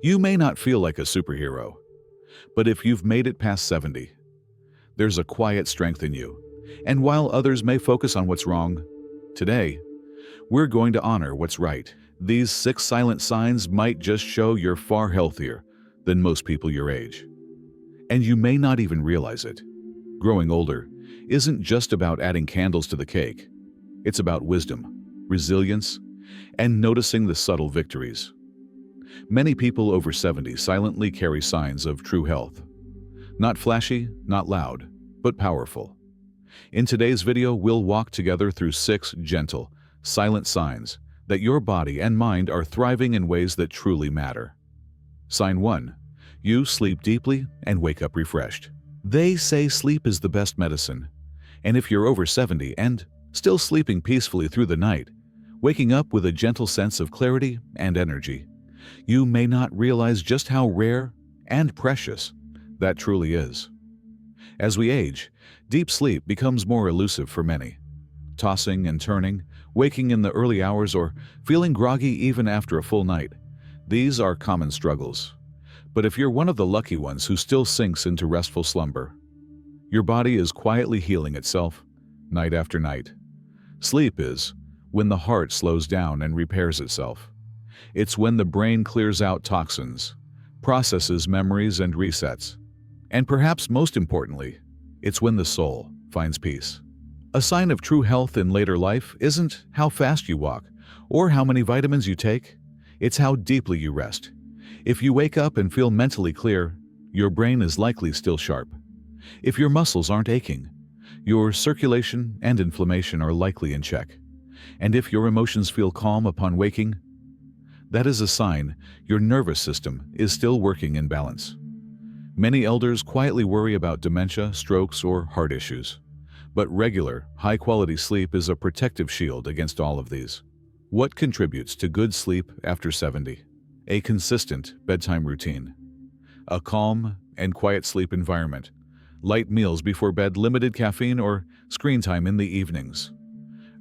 You may not feel like a superhero, but if you've made it past 70, there's a quiet strength in you. And while others may focus on what's wrong, today, we're going to honor what's right. These 6 silent signs might just show you're far healthier than most people your age. And you may not even realize it. Growing older isn't just about adding candles to the cake. It's about wisdom, resilience, and noticing the subtle victories. Many people over 70 silently carry signs of true health. Not flashy, not loud, but powerful. In today's video, we'll walk together through 6 gentle, silent signs that your body and mind are thriving in ways that truly matter. Sign 1. You sleep deeply and wake up refreshed. They say sleep is the best medicine. And if you're over 70 and still sleeping peacefully through the night, waking up with a gentle sense of clarity and energy, you may not realize just how rare and precious that truly is. As we age, deep sleep becomes more elusive for many. Tossing and turning, waking in the early hours, or feeling groggy even after a full night, these are common struggles. But if you're one of the lucky ones who still sinks into restful slumber, your body is quietly healing itself night after night. Sleep is when the heart slows down and repairs itself. It's when the brain clears out toxins, processes memories and resets. And perhaps most importantly, it's when the soul finds peace. A sign of true health in later life isn't how fast you walk or how many vitamins you take. It's how deeply you rest. If you wake up and feel mentally clear, your brain is likely still sharp. If your muscles aren't aching, your circulation and inflammation are likely in check. And if your emotions feel calm upon waking, that is a sign your nervous system is still working in balance. Many elders quietly worry about dementia, strokes, or heart issues. But regular, high-quality sleep is a protective shield against all of these. What contributes to good sleep after 70? A consistent bedtime routine. A calm and quiet sleep environment. Light meals before bed, limited caffeine or screen time in the evenings.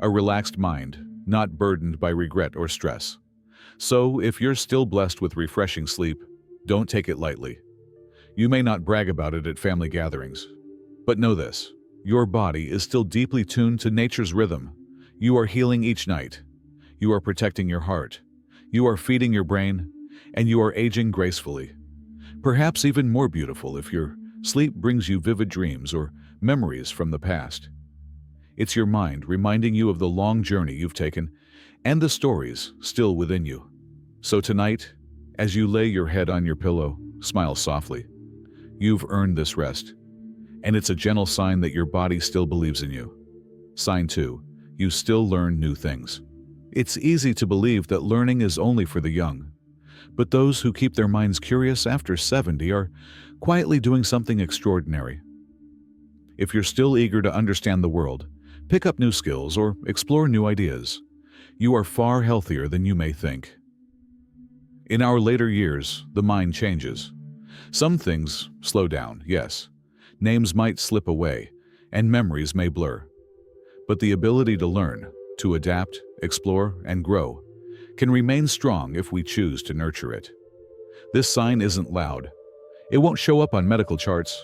A relaxed mind, not burdened by regret or stress. So, if you're still blessed with refreshing sleep, don't take it lightly. You may not brag about it at family gatherings, but know this: your body is still deeply tuned to nature's rhythm. You are healing each night. You are protecting your heart. You are feeding your brain, and you are aging gracefully. Perhaps even more beautiful if your sleep brings you vivid dreams or memories from the past. It's your mind reminding you of the long journey you've taken and the stories still within you. So tonight, as you lay your head on your pillow, smile softly. You've earned this rest, and it's a gentle sign that your body still believes in you. Sign 2. You still learn new things. It's easy to believe that learning is only for the young, but those who keep their minds curious after 70 are quietly doing something extraordinary. If you're still eager to understand the world, pick up new skills, or explore new ideas, you are far healthier than you may think. In our later years, the mind changes. Some things slow down, yes. Names might slip away, and memories may blur. But the ability to learn, to adapt, explore, and grow can remain strong if we choose to nurture it. This sign isn't loud. It won't show up on medical charts,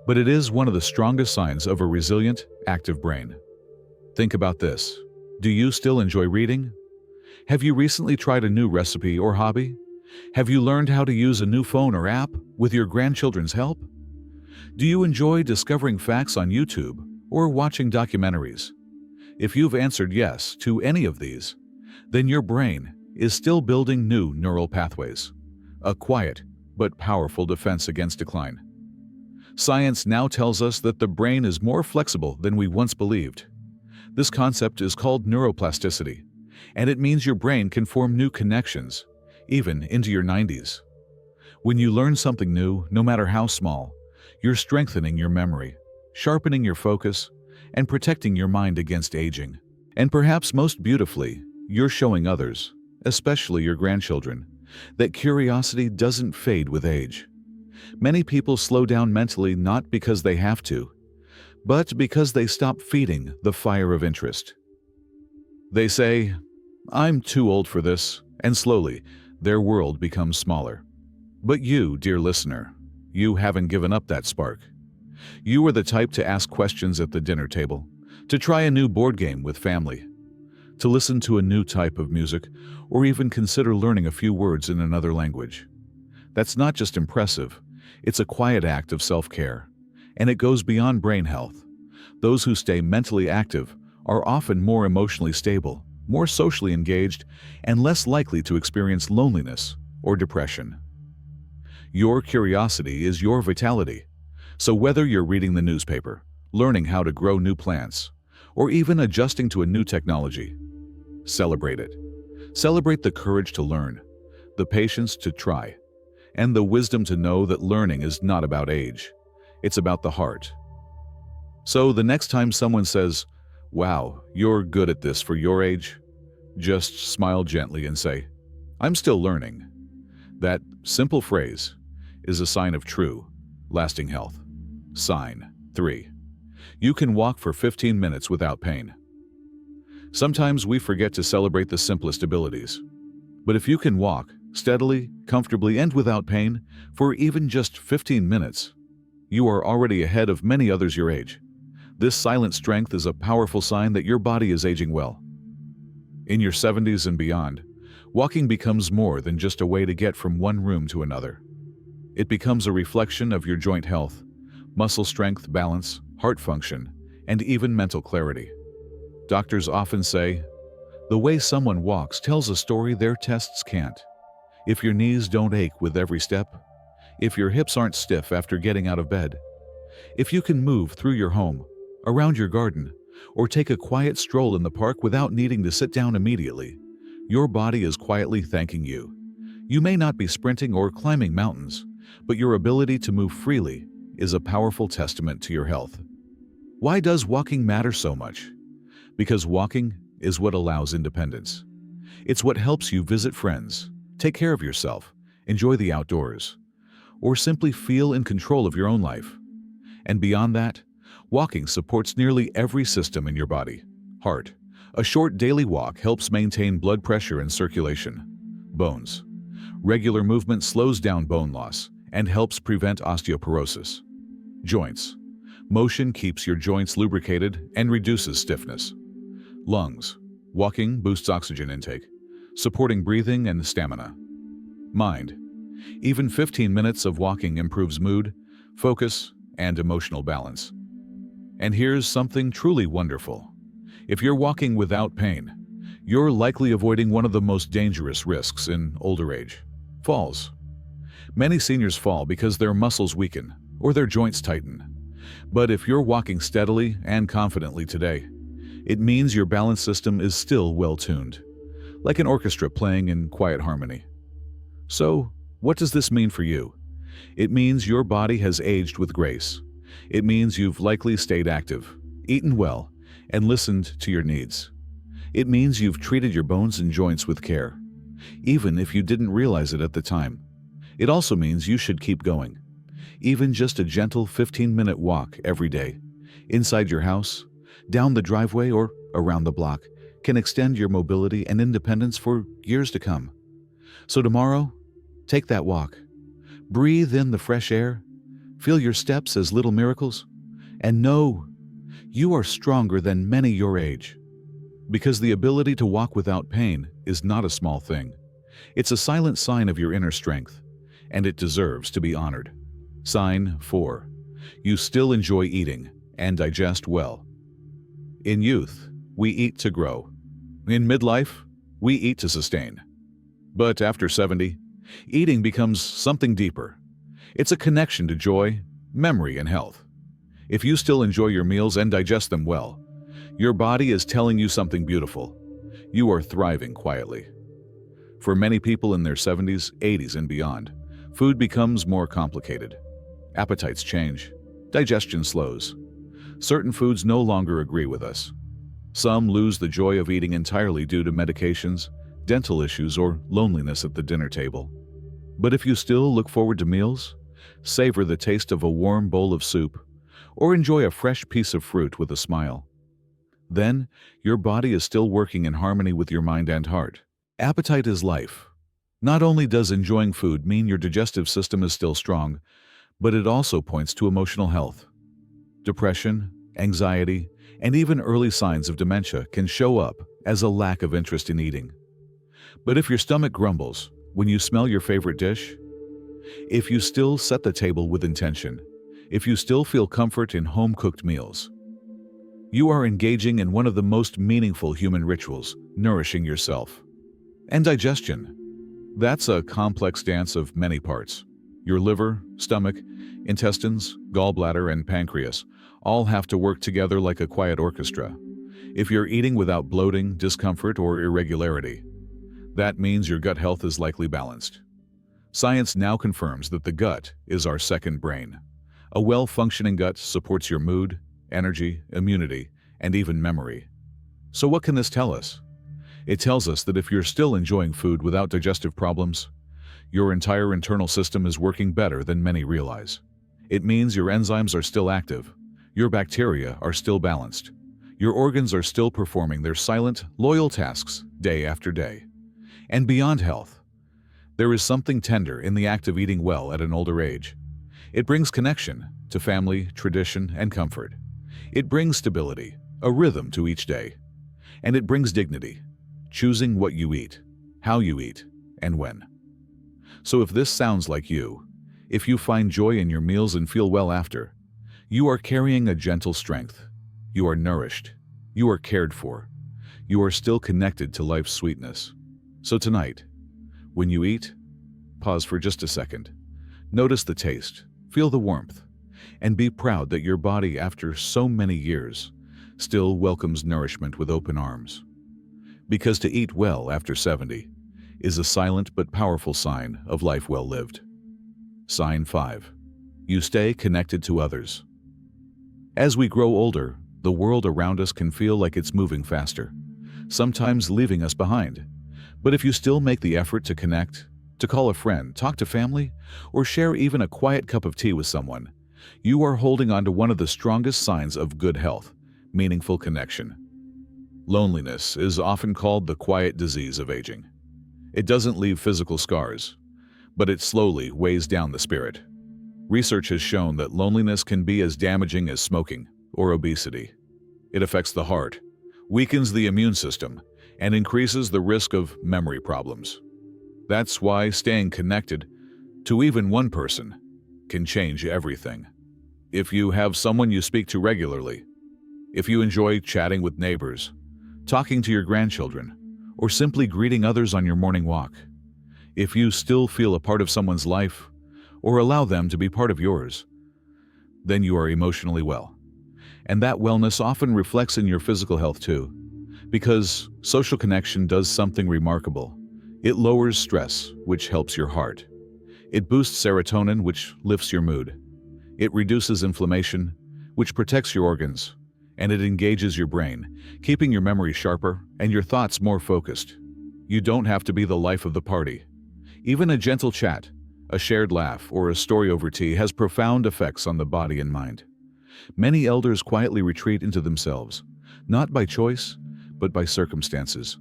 but it is one of the strongest signs of a resilient, active brain. Think about this. Do you still enjoy reading? Have you recently tried a new recipe or hobby? Have you learned how to use a new phone or app with your grandchildren's help? Do you enjoy discovering facts on YouTube or watching documentaries? If you've answered yes to any of these, then your brain is still building new neural pathways, a quiet but powerful defense against decline. Science now tells us that the brain is more flexible than we once believed. This concept is called neuroplasticity, and it means your brain can form new connections, even into your 90s. When you learn something new, no matter how small, you're strengthening your memory, sharpening your focus, and protecting your mind against aging. And perhaps most beautifully, you're showing others, especially your grandchildren, that curiosity doesn't fade with age. Many people slow down mentally not because they have to, but because they stop feeding the fire of interest. They say, "I'm too old for this," and slowly, their world becomes smaller. But you, dear listener, you haven't given up that spark. You are the type to ask questions at the dinner table, to try a new board game with family, to listen to a new type of music, or even consider learning a few words in another language. That's not just impressive, it's a quiet act of self-care, and it goes beyond brain health. Those who stay mentally active are often more emotionally stable, more socially engaged, and less likely to experience loneliness or depression. Your curiosity is your vitality. So whether you're reading the newspaper, learning how to grow new plants, or even adjusting to a new technology, celebrate it. Celebrate the courage to learn, the patience to try, and the wisdom to know that learning is not about age. It's about the heart. So the next time someone says, "Wow, you're good at this for your age," just smile gently and say, "I'm still learning." That simple phrase is a sign of true, lasting health. Sign 3. You can walk for 15 minutes without pain. Sometimes we forget to celebrate the simplest abilities. But if you can walk steadily, comfortably, and without pain for even just 15 minutes, you are already ahead of many others your age. This silent strength is a powerful sign that your body is aging well. In your 70s and beyond, walking becomes more than just a way to get from one room to another. It becomes a reflection of your joint health, muscle strength, balance, heart function, and even mental clarity. Doctors often say, "The way someone walks tells a story their tests can't." If your knees don't ache with every step, if your hips aren't stiff after getting out of bed, if you can move through your home, around your garden, or take a quiet stroll in the park without needing to sit down immediately, your body is quietly thanking you. You may not be sprinting or climbing mountains, but your ability to move freely is a powerful testament to your health. Why does walking matter so much? Because walking is what allows independence. It's what helps you visit friends, take care of yourself, enjoy the outdoors, or simply feel in control of your own life. And beyond that, walking supports nearly every system in your body. Heart. A short daily walk helps maintain blood pressure and circulation. Bones. Regular movement slows down bone loss and helps prevent osteoporosis. Joints. Motion keeps your joints lubricated and reduces stiffness. Lungs. Walking boosts oxygen intake, supporting breathing and stamina. Mind. Even 15 minutes of walking improves mood, focus, and emotional balance. And here's something truly wonderful. If you're walking without pain, you're likely avoiding one of the most dangerous risks in older age: falls. Many seniors fall because their muscles weaken or their joints tighten. But if you're walking steadily and confidently today, it means your balance system is still well-tuned, like an orchestra playing in quiet harmony. So, what does this mean for you? It means your body has aged with grace. It means you've likely stayed active, eaten well, and listened to your needs. It means you've treated your bones and joints with care, even if you didn't realize it at the time. It also means you should keep going. Even just a gentle 15-minute walk every day, inside your house, down the driveway, or around the block, can extend your mobility and independence for years to come. So tomorrow, take that walk. Breathe in the fresh air, feel your steps as little miracles, and know you are stronger than many your age. Because the ability to walk without pain is not a small thing. It's a silent sign of your inner strength, and it deserves to be honored. Sign 4. You still enjoy eating and digest well. In youth, we eat to grow. In midlife, we eat to sustain. But after 70, eating becomes something deeper. It's a connection to joy, memory, and health. If you still enjoy your meals and digest them well, your body is telling you something beautiful. You are thriving quietly. For many people in their 70s, 80s, and beyond, food becomes more complicated. Appetites change. Digestion slows. Certain foods no longer agree with us. Some lose the joy of eating entirely due to medications, dental issues, or loneliness at the dinner table. But if you still look forward to meals, savor the taste of a warm bowl of soup, or enjoy a fresh piece of fruit with a smile, then your body is still working in harmony with your mind and heart. Appetite is life. Not only does enjoying food mean your digestive system is still strong, but it also points to emotional health. Depression, anxiety, and even early signs of dementia can show up as a lack of interest in eating. But if your stomach grumbles when you smell your favorite dish, if you still set the table with intention, if you still feel comfort in home-cooked meals, you are engaging in one of the most meaningful human rituals, nourishing yourself. And digestion. That's a complex dance of many parts. Your liver, stomach, intestines, gallbladder, and pancreas all have to work together like a quiet orchestra. If you're eating without bloating, discomfort, or irregularity, that means your gut health is likely balanced. Science now confirms that the gut is our second brain. A well-functioning gut supports your mood, energy, immunity, and even memory. So what can this tell us? It tells us that if you're still enjoying food without digestive problems, your entire internal system is working better than many realize. It means your enzymes are still active, your bacteria are still balanced, your organs are still performing their silent, loyal tasks day after day. And beyond health, there is something tender in the act of eating well at an older age. It brings connection to family, tradition, and comfort. It brings stability, a rhythm to each day. And it brings dignity, choosing what you eat, how you eat, and when. So if this sounds like you, if you find joy in your meals and feel well after, you are carrying a gentle strength. You are nourished. You are cared for. You are still connected to life's sweetness. So tonight, when you eat, pause for just a second. Notice the taste, feel the warmth, and be proud that your body, after so many years, still welcomes nourishment with open arms. Because to eat well after 70 is a silent but powerful sign of life well lived. Sign 5. You stay connected to others. As we grow older, the world around us can feel like it's moving faster, sometimes leaving us behind. But if you still make the effort to connect, to call a friend, talk to family, or share even a quiet cup of tea with someone, you are holding on to one of the strongest signs of good health, meaningful connection. Loneliness is often called the quiet disease of aging. It doesn't leave physical scars, but it slowly weighs down the spirit. Research has shown that loneliness can be as damaging as smoking or obesity. It affects the heart, weakens the immune system, and increases the risk of memory problems. That's why staying connected to even one person can change everything. If you have someone you speak to regularly, if you enjoy chatting with neighbors, talking to your grandchildren, or simply greeting others on your morning walk, if you still feel a part of someone's life or allow them to be part of yours, then you are emotionally well. And that wellness often reflects in your physical health too, because social connection does something remarkable. It lowers stress, which helps your heart. It boosts serotonin, which lifts your mood. It reduces inflammation, which protects your organs. And it engages your brain, keeping your memory sharper and your thoughts more focused. You don't have to be the life of the party. Even a gentle chat, a shared laugh, or a story over tea has profound effects on the body and mind. Many elders quietly retreat into themselves, not by choice, but by circumstances,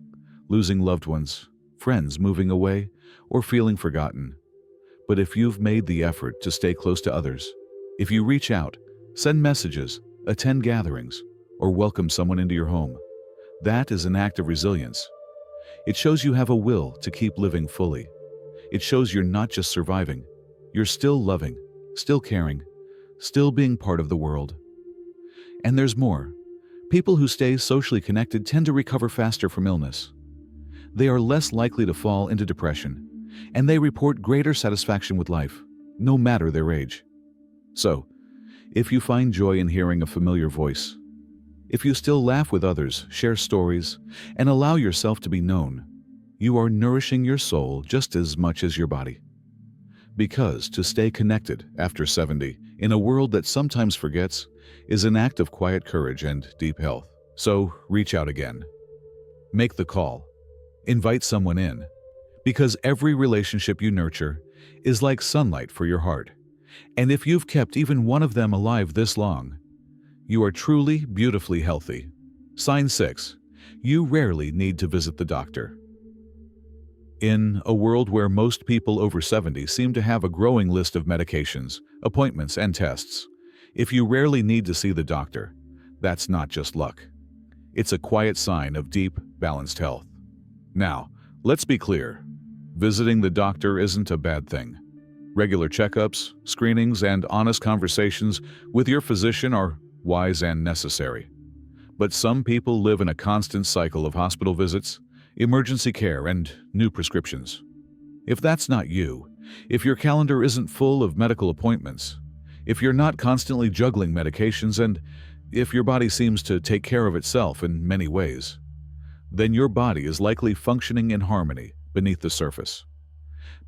losing loved ones, friends moving away, or feeling forgotten. But if you've made the effort to stay close to others, if you reach out, send messages, attend gatherings, or welcome someone into your home, that is an act of resilience. It shows you have a will to keep living fully. It shows you're not just surviving, you're still loving, still caring, still being part of the world. And there's more. People who stay socially connected tend to recover faster from illness. They are less likely to fall into depression, and they report greater satisfaction with life, no matter their age. So, if you find joy in hearing a familiar voice, if you still laugh with others, share stories, and allow yourself to be known, you are nourishing your soul just as much as your body. Because to stay connected after 70 in a world that sometimes forgets is an act of quiet courage and deep health. So reach out again. Make the call. Invite someone in. Because every relationship you nurture is like sunlight for your heart. And if you've kept even one of them alive this long, you are truly beautifully healthy. Sign 6. You rarely need to visit the doctor. In a world where most people over 70 seem to have a growing list of medications, appointments, and tests, if you rarely need to see the doctor, that's not just luck. It's a quiet sign of deep, balanced health. Now, let's be clear. Visiting the doctor isn't a bad thing. Regular checkups, screenings, and honest conversations with your physician are wise and necessary. But some people live in a constant cycle of hospital visits, emergency care, and new prescriptions. If that's not you, if your calendar isn't full of medical appointments, if you're not constantly juggling medications, and if your body seems to take care of itself in many ways, then your body is likely functioning in harmony beneath the surface.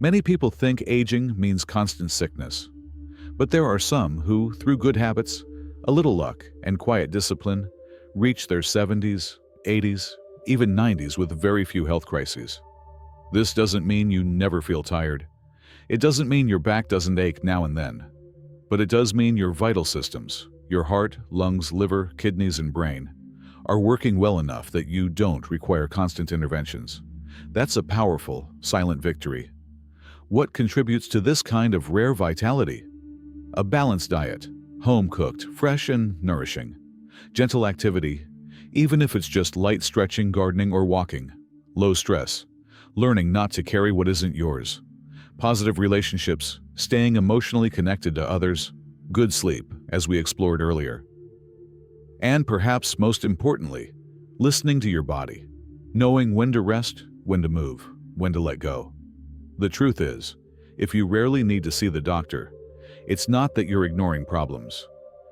Many people think aging means constant sickness, but there are some who, through good habits, a little luck, and quiet discipline, reach their 70s, 80s, even 90s with very few health crises. This doesn't mean you never feel tired. It doesn't mean your back doesn't ache now and then. But it does mean your vital systems, your heart, lungs, liver, kidneys, and brain, are working well enough that you don't require constant interventions. That's a powerful, silent victory. What contributes to this kind of rare vitality? A balanced diet, home-cooked, fresh and nourishing. Gentle activity, even if it's just light stretching, gardening, or walking. Low stress, learning not to carry what isn't yours. Positive relationships, staying emotionally connected to others. Good sleep, as we explored earlier. And perhaps most importantly, listening to your body. Knowing when to rest, when to move, when to let go. The truth is, if you rarely need to see the doctor, it's not that you're ignoring problems.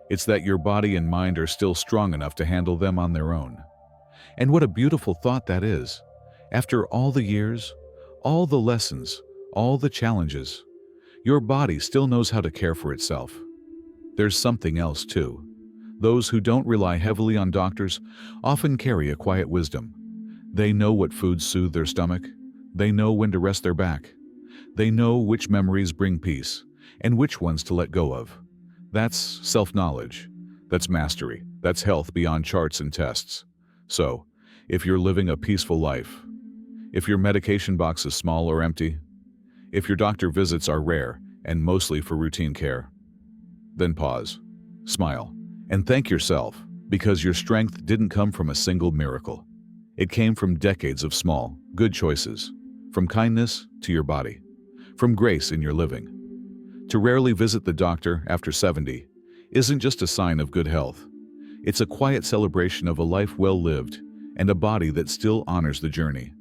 It's that your body and mind are still strong enough to handle them on their own. And what a beautiful thought that is. After all the years, all the lessons, all the challenges, your body still knows how to care for itself. There's something else too. Those who don't rely heavily on doctors often carry a quiet wisdom. They know what foods soothe their stomach. They know when to rest their back. They know which memories bring peace and which ones to let go of. That's self-knowledge. That's mastery. That's health beyond charts and tests. So, if you're living a peaceful life, if your medication box is small or empty, if your doctor visits are rare and mostly for routine care, then pause, smile, and thank yourself, because your strength didn't come from a single miracle. It came from decades of small, good choices, from kindness to your body, from grace in your living. To rarely visit the doctor after 70 isn't just a sign of good health. It's a quiet celebration of a life well lived and a body that still honors the journey.